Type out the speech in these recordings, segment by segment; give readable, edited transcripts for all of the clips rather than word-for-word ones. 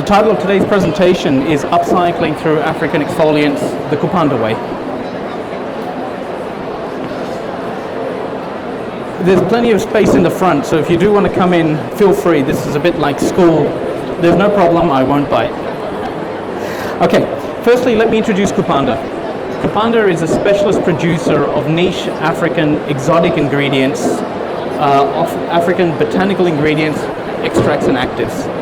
title of today's presentation is Upcycling Through African Exfoliants the Kupanda Way. There's plenty of space in the front, so if you do want to come in, feel free. This is a bit like school. There's no problem, I won't bite. Okay, firstly, let me introduce Kupanda. Kupanda is a specialist producer of niche African exotic ingredients, of African botanical ingredients, extracts and actives.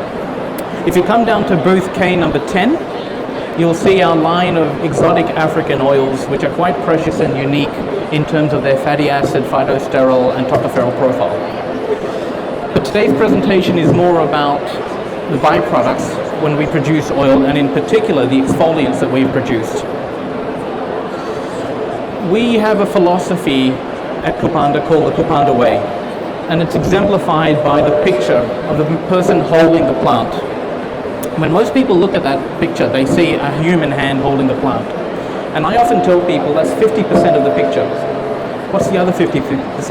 If you come down to booth K number 10, you'll see our line of exotic African oils, which are quite precious and unique in terms of their fatty acid, phytosterol and tocopherol profile. But today's presentation is more about the byproducts when we produce oil, and in particular the exfoliants that we've produced. We have a philosophy at Kupanda called the Kupanda Way, and it's exemplified by the picture of the person holding the plant. When most people look at that picture, they see a human hand holding the plant. And I often tell people that's 50% of the picture. What's the other 50%?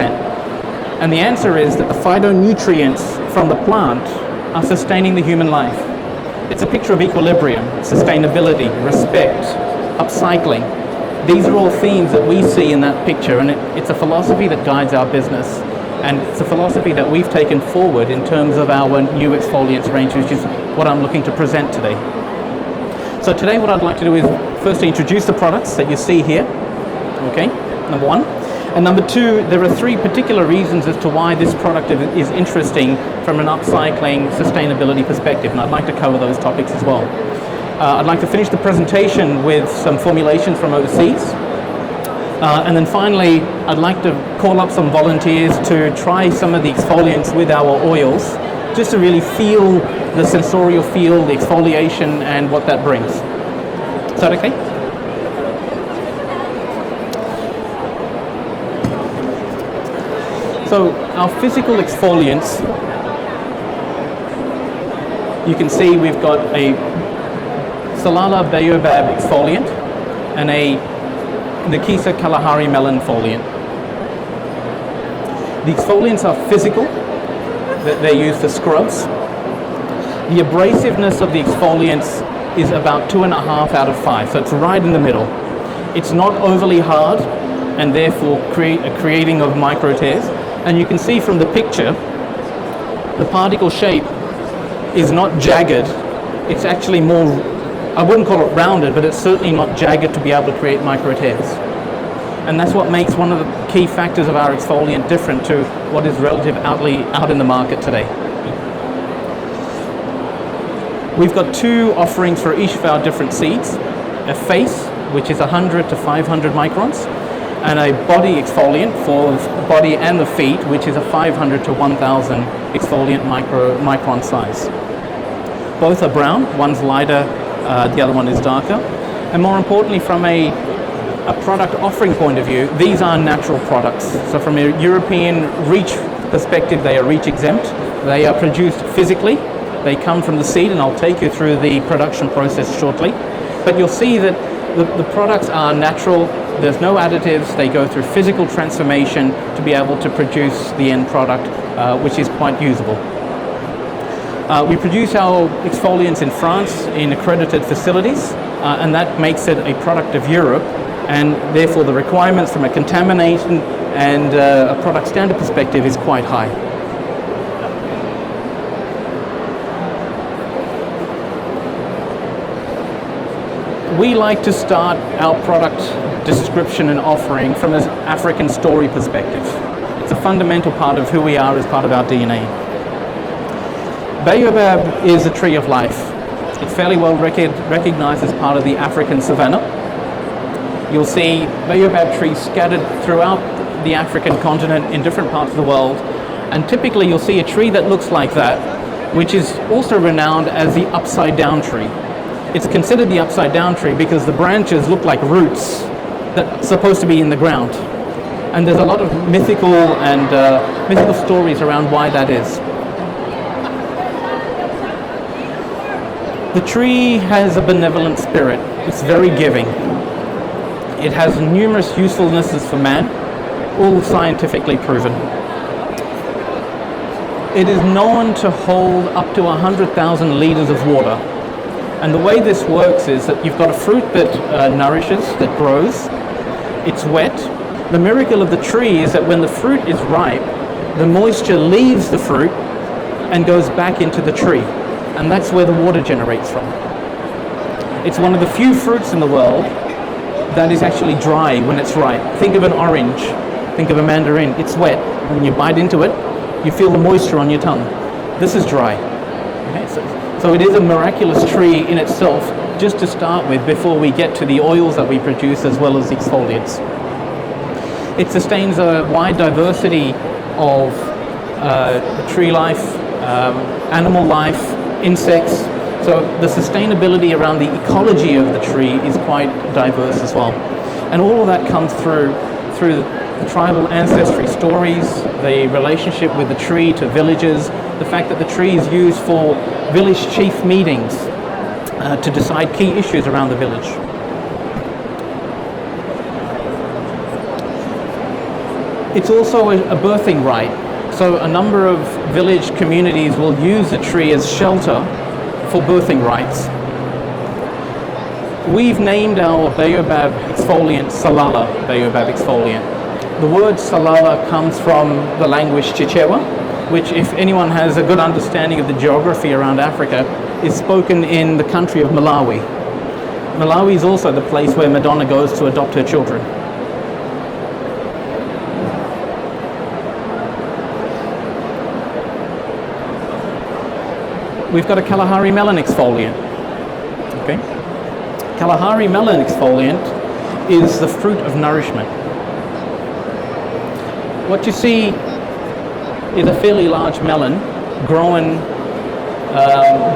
And the answer is that the phytonutrients from the plant are sustaining the human life. It's a picture of equilibrium, sustainability, respect, upcycling. These are all themes that we see in that picture, and it's a philosophy that guides our business. And it's a philosophy that we've taken forward in terms of our new exfoliants range, which is what I'm looking to present today. So today what I'd like to do is firstly introduce the products that you see here, okay, number one. And number two, there are three particular reasons as to why this product is interesting from an upcycling sustainability perspective, and I'd like to cover those topics as well. I'd like to finish the presentation with some formulations from overseas. And then finally, I'd like to call up some volunteers to try some of the exfoliants with our oils, just to really feel the sensorial feel, the exfoliation, and what that brings. Is that okay? So our physical exfoliants, you can see we've got a Salala Baobab exfoliant and a Nikisa Kalahari melon foliant. The exfoliants are physical, that they're used for scrubs. The abrasiveness of the exfoliants is about 2.5 out of 5, so it's right in the middle. It's not overly hard and therefore creating of micro tears. And you can see from the picture, the particle shape is not jagged. It's actually more, I wouldn't call it rounded, but it's certainly not jagged to be able to create micro tears. And that's what makes one of the key factors of our exfoliant different to what is relatively out in the market today. We've got two offerings for each of our different seeds. A face, which is 100 to 500 microns, and a body exfoliant for the body and the feet, which is a 500 to 1000 exfoliant micron size. Both are brown, one's lighter, the other one is darker. And more importantly, from a product offering point of view, these are natural products. So from a European REACH perspective, they are REACH exempt. They are produced physically. They come from the seed, and I'll take you through the production process shortly. But you'll see that the products are natural. There's no additives. They go through physical transformation to be able to produce the end product, which is quite usable. We produce our exfoliants in France in accredited facilities, and that makes it a product of Europe, and therefore the requirements from a contamination and a product standard perspective is quite high. We like to start our product description and offering from an African story perspective. It's a fundamental part of who we are as part of our DNA. Baobab is a tree of life. It's fairly well recognized as part of the African savanna. You'll see baobab trees scattered throughout the African continent in different parts of the world, and typically you'll see a tree that looks like that, which is also renowned as the upside down tree. It's considered the upside down tree because the branches look like roots that are supposed to be in the ground. And there's a lot of mythical stories around why that is. The tree has a benevolent spirit. It's very giving. It has numerous usefulnesses for man, all scientifically proven. It is known to hold up to 100,000 liters of water And the way this works is that you've got a fruit that nourishes, that grows, it's wet. The miracle of the tree is that when the fruit is ripe, the moisture leaves the fruit and goes back into the tree. And that's where the water generates from. It's one of the few fruits in the world that is actually dry when it's ripe. Think of an orange, think of a mandarin, it's wet. When you bite into it, you feel the moisture on your tongue. This is dry. Okay, so it is a miraculous tree in itself, just to start with, before we get to the oils that we produce as well as exfoliants. It sustains a wide diversity of tree life, animal life, insects. So the sustainability around the ecology of the tree is quite diverse as well. And all of that comes through the tribal ancestry stories, the relationship with the tree to villages, the fact that the tree is used for village chief meetings to decide key issues around the village. It's also a birthing rite. So a number of village communities will use the tree as shelter for birthing rites. We've named our baobab exfoliant Salala baobab exfoliant. The word Salala comes from the language Chichewa, which, if anyone has a good understanding of the geography around Africa, is spoken in the country of Malawi. Malawi is also the place where Madonna goes to adopt her children. We've got a Kalahari melon exfoliant. Okay. Kalahari melon exfoliant is the fruit of nourishment. What you see is a fairly large melon grown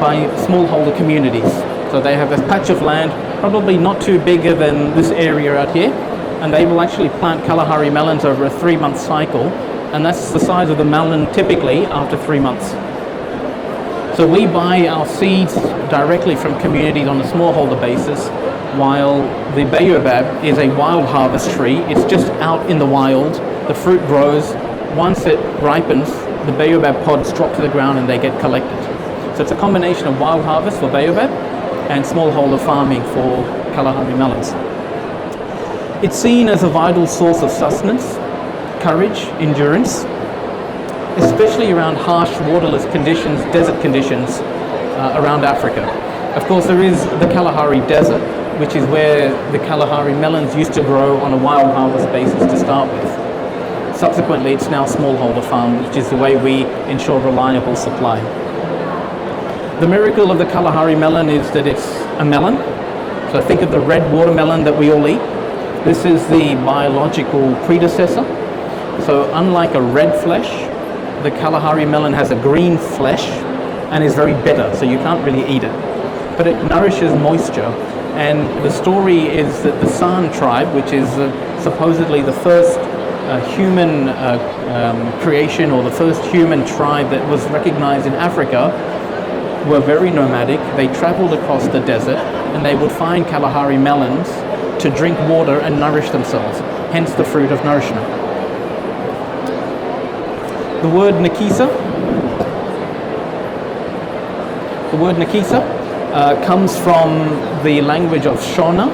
by smallholder communities. So they have a patch of land, probably not too bigger than this area out here, and they will actually plant Kalahari melons over a 3-month cycle, and that's the size of the melon typically after 3 months. So we buy our seeds directly from communities on a smallholder basis, while the baobab is a wild harvest tree. It's just out in the wild. The fruit grows. Once it ripens, the baobab pods drop to the ground and they get collected. So it's a combination of wild harvest for baobab and smallholder farming for Kalahari melons. It's seen as a vital source of sustenance, courage, endurance, especially around harsh waterless conditions, desert conditions around Africa. Of course, there is the Kalahari Desert, which is where the Kalahari melons used to grow on a wild harvest basis to start with. Subsequently, it's now smallholder farm, which is the way we ensure reliable supply. The miracle of the Kalahari melon is that it's a melon. So think of the red watermelon that we all eat. This is the biological predecessor. So unlike a red flesh, the Kalahari melon has a green flesh and is very bitter, so you can't really eat it. But it nourishes moisture. And the story is that the San tribe, which is supposedly the first human creation, or the first human tribe that was recognized in Africa, were very nomadic. They traveled across the desert and they would find Kalahari melons to drink water and nourish themselves, hence the fruit of nourishment. The word Nikisa comes from the language of Shona.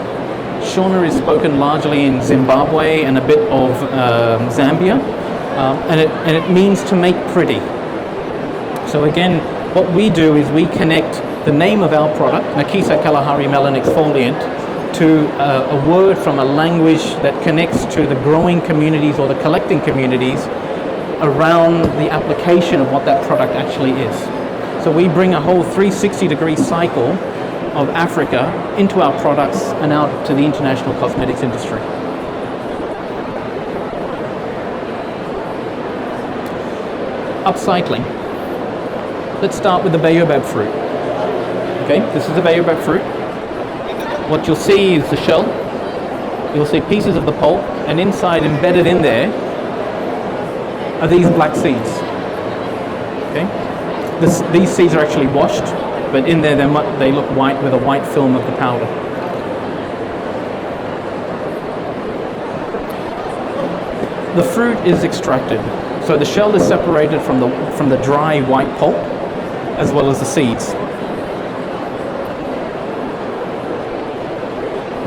Shona is spoken largely in Zimbabwe and a bit of Zambia, and it means to make pretty. So again, what we do is we connect the name of our product, Nikisa Kalahari Melon Exfoliant, to a word from a language that connects to the growing communities or the collecting communities around the application of what that product actually is. So we bring a whole 360-degree cycle of Africa into our products and out to the international cosmetics industry. Upcycling. Let's start with the baobab fruit. Okay, this is the baobab fruit. What you'll see is the shell. You'll see pieces of the pulp, and inside, embedded in there, are these black seeds. Okay, these seeds are actually washed, but in there they look white with a white film of the powder. The fruit is extracted, so the shell is separated from the dry white pulp, as well as the seeds.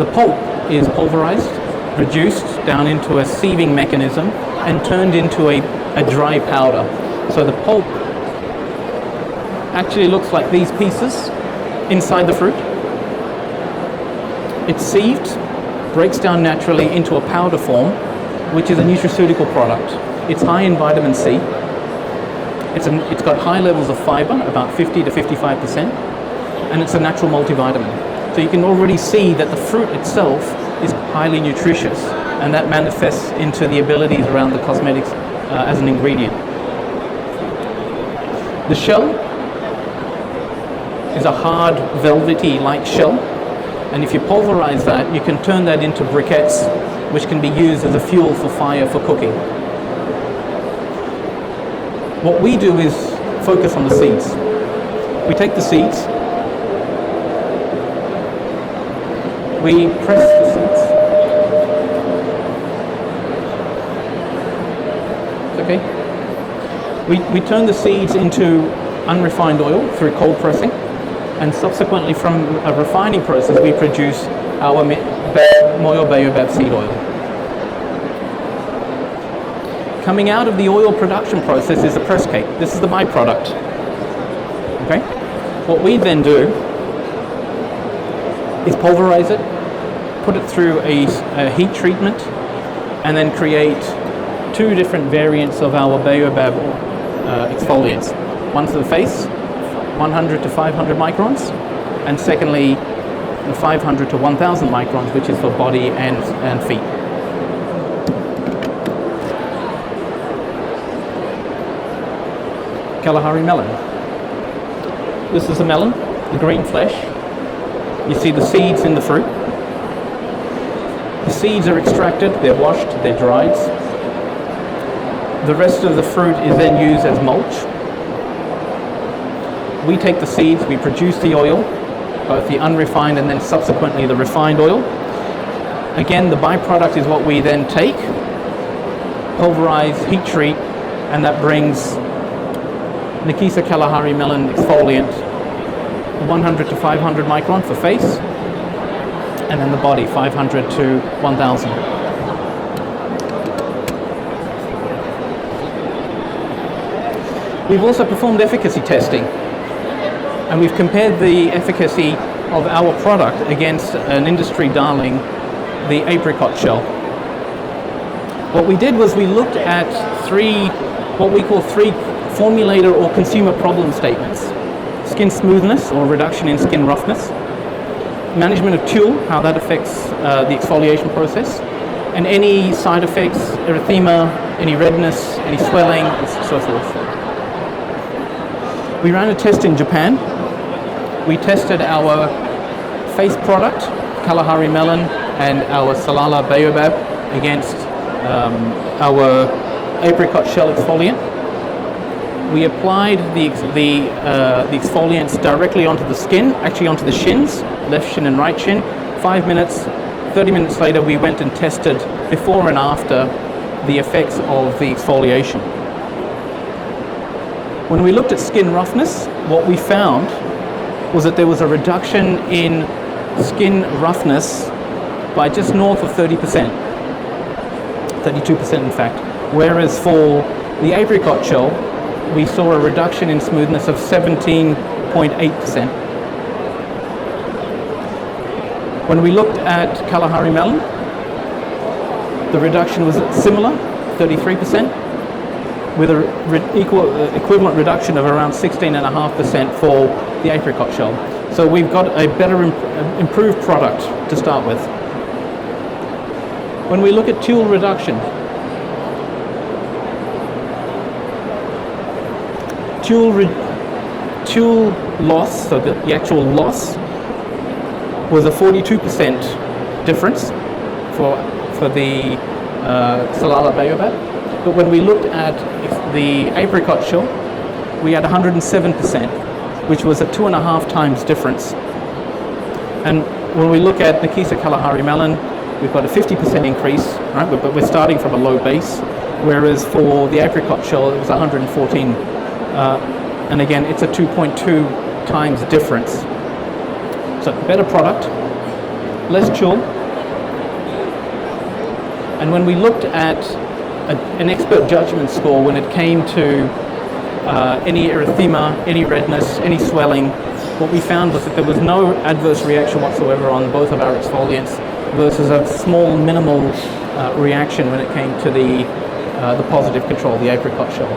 The pulp is pulverized, reduced down into a sieving mechanism, and turned into a dry powder. So the pulp actually looks like these pieces inside the fruit. It's sieved, breaks down naturally into a powder form, which is a nutraceutical product. It's high in vitamin C. It's got high levels of fiber, about 50 to 55%, and it's a natural multivitamin. So you can already see that the fruit itself is highly nutritious, and that manifests into the abilities around the cosmetics as an ingredient. The shell is a hard, velvety, light shell, and if you pulverize that, you can turn that into briquettes, which can be used as a fuel for fire for cooking. What we do is focus on the seeds. We take the seeds, we press the seeds. Okay. We turn the seeds into unrefined oil through cold pressing, and subsequently from a refining process we produce our Moyo Baobab seed oil. Coming out of the oil production process is the press cake. This is the byproduct. Okay? What we then do is pulverize it, put it through a heat treatment, and then create two different variants of our Baobab exfoliants. One for the face, 100 to 500 microns, and secondly, 500 to 1000 microns, which is for body and feet. Kalahari melon. This is a melon, the green flesh. You see the seeds in the fruit. The seeds are extracted, they're washed, they're dried. The rest of the fruit is then used as mulch. We take the seeds, we produce the oil, both the unrefined and then subsequently the refined oil. Again, the byproduct is what we then take, pulverize, heat treat, and that brings Nikisa Kalahari melon exfoliant, 100 to 500 micron for face, and then the body, 500 to 1000. We've also performed efficacy testing, and we've compared the efficacy of our product against an industry darling, the apricot shell. What we did was we looked at what we call three formulator or consumer problem statements: skin smoothness or reduction in skin roughness, management of tulle, how that affects the exfoliation process, and any side effects, erythema, any redness, any swelling, and so forth. We ran a test in Japan. We tested our face product, Kalahari melon, and our Salala Baobab against our apricot shell exfoliant. We applied the exfoliants directly onto the skin, actually onto the shins, left shin and right shin. 5 minutes, 30 minutes later, we went and tested before and after the effects of the exfoliation. When we looked at skin roughness, what we found was that there was a reduction in skin roughness by just north of 30%, 32% in fact, whereas for the apricot shell, we saw a reduction in smoothness of 17.8%. When we looked at Kalahari melon, the reduction was similar, 33%, with an equivalent reduction of around 16.5% for the apricot shell. So we've got a better improved product to start with. When we look at tulle reduction, tulle loss, so the actual loss, was a 42% difference for the Salala Baobab. But when we looked at the apricot shell, we had 107%, which was a 2.5 times difference. And when we look at Nikisa Kalahari melon, we've got a 50% increase, right? But we're starting from a low base, whereas for the apricot shell, it was 114. And again, it's a 2.2 times difference. So better product, less chill. And when we looked at an expert judgment score when it came to any erythema, any redness, any swelling, what we found was that there was no adverse reaction whatsoever on both of our exfoliants versus a small minimal reaction when it came to the positive control, the apricot shell.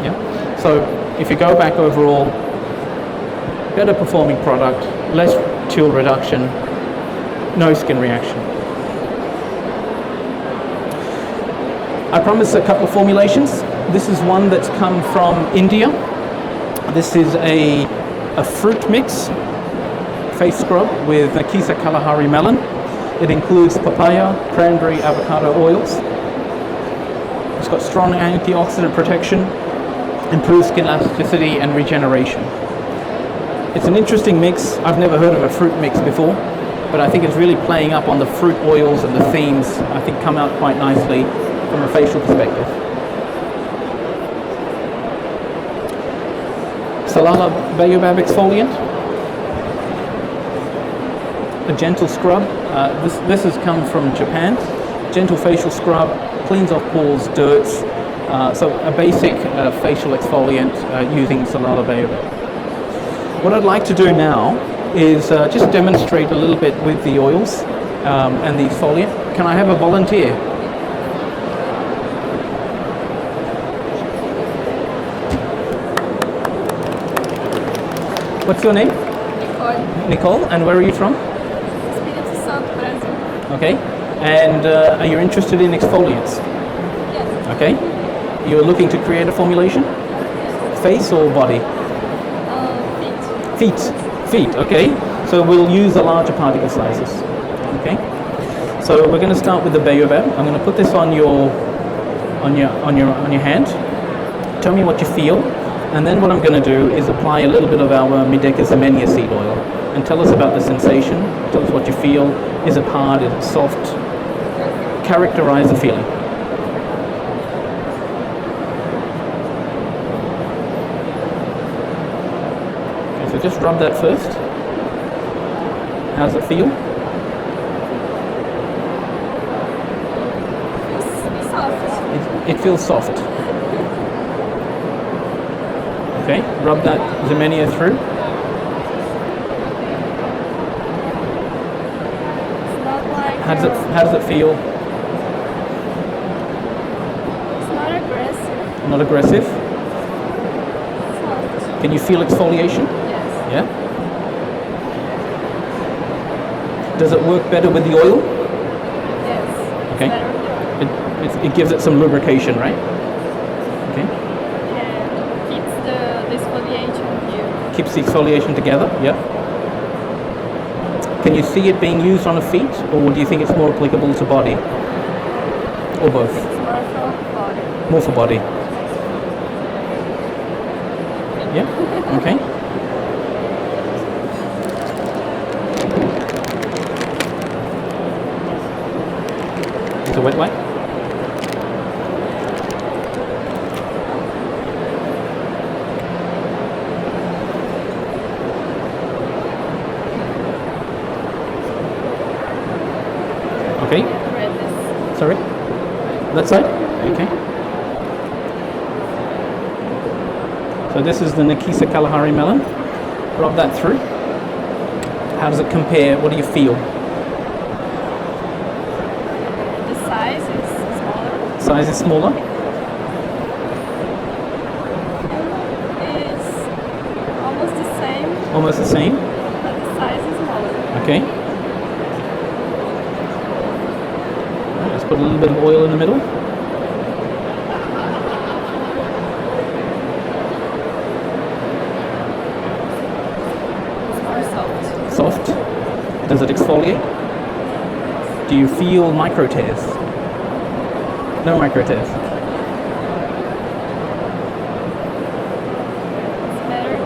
Yeah? So if you go back overall, better performing product, less chill reduction, no skin reaction. I promised a couple of formulations. This is one that's come from India. This is a fruit mix face scrub with Nakisa Kalahari melon. It includes papaya, cranberry, avocado oils. It's got strong antioxidant protection, improved skin elasticity and regeneration. It's an interesting mix. I've never heard of a fruit mix before, but I think it's really playing up on the fruit oils, and the themes I think come out quite nicely from a facial perspective. Salala Baobab exfoliant. A gentle scrub. This has come from Japan. Gentle facial scrub, cleans off pores, dirts. So a basic facial exfoliant using Salala Baobab. What I'd like to do now is just demonstrate a little bit with the oils and the exfoliant. Can I have a volunteer? What's your name? Nicole. Nicole, and where are you from? Espírito Santo, Brazil. Okay, and are you interested in exfoliants? Yes. Okay, you're looking to create a formulation? Face or body? Feet, okay. So we'll use the larger particle sizes, okay? So we're going to start with the baobab. I'm going to put this on your hand. Tell me what you feel. And then what I'm going to do is apply a little bit of our Mideca Zemenia seed oil and tell us about the sensation, tell us what you feel. Is it hard, is it soft? Characterize the feeling. Okay, so just rub that first. How does it feel? It's soft. It feels soft. Okay, rub that Zemenia through. It's not like. How does it feel? It's not aggressive. Not aggressive. It's soft. Can you feel exfoliation? Yes. Yeah. Does it work better with the oil? Yes. Okay. Better. It gives it some lubrication, right? Okay. Yeah. Keeps the exfoliation here. Keeps the exfoliation together. Yeah. Can you see it being used on the feet, or do you think it's more applicable to body? Or both? It's more for body. More for body. Yeah. Okay. It's a wet wipe. Okay. Redness. Sorry. That side. Okay. So this is the Nakisa Kalahari melon. Rub that through. How does it compare? What do you feel? The size is smaller. Size is smaller. It's almost the same, Almost the same. but the size is smaller. Okay. Right, let's put a little bit of oil in the middle. It's more soft. Soft. Does it exfoliate? Do you feel micro tears? No micro tears. It's better.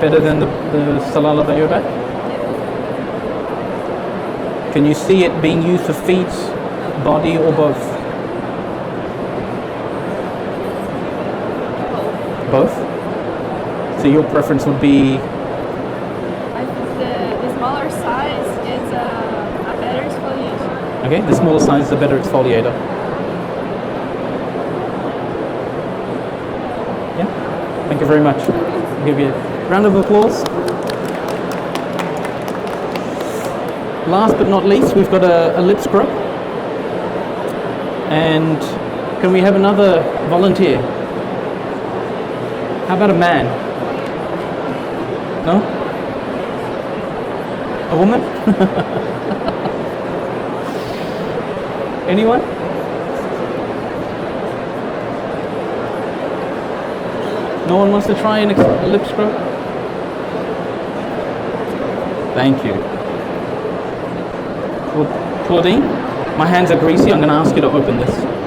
Better than the Salala Baobab? Can you see it being used for feet, body, or both? Both? So your preference would be I think the smaller size is Okay, the smaller size is a better exfoliator. Yeah, thank you very much. I'll give you a round of applause. Last but not least, we've got a lip scrub. And can we have another volunteer? How about a man? No? A woman? Anyone? No one wants to try a lip scrub? Thank you. Claudine, my hands are greasy. I'm going to ask you to open this.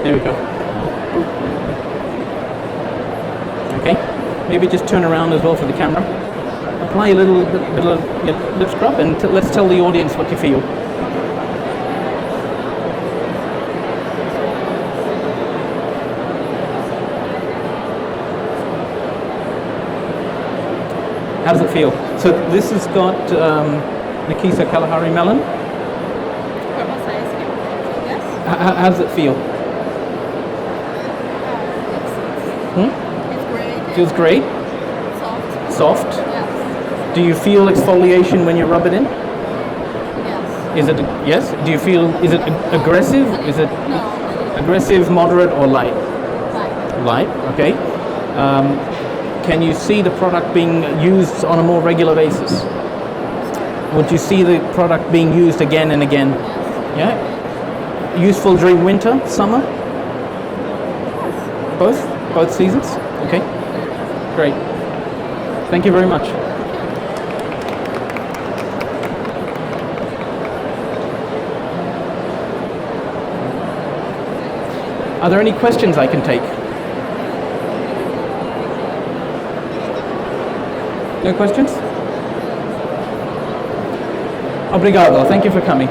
There we go. Okay, maybe just turn around as well for the camera. Apply a little bit of your lip scrub and let's tell the audience what you feel. How does it feel? So this has got Nikisa Kalahari melon. How does it feel? It's great. Feels great? Soft. Soft? Yes. Do you feel exfoliation when you rub it in? Yes. Is it, yes? Do you feel, is it aggressive? Is it No. aggressive, moderate, or light? Light. Light, okay. Can you see the product being used on a more regular basis? Would you see the product being used again and again? Yes. Yeah? Useful during winter, summer? Both? Both seasons? Okay. Great. Thank you very much. Are there any questions I can take? No questions? Obrigado. Thank you for coming.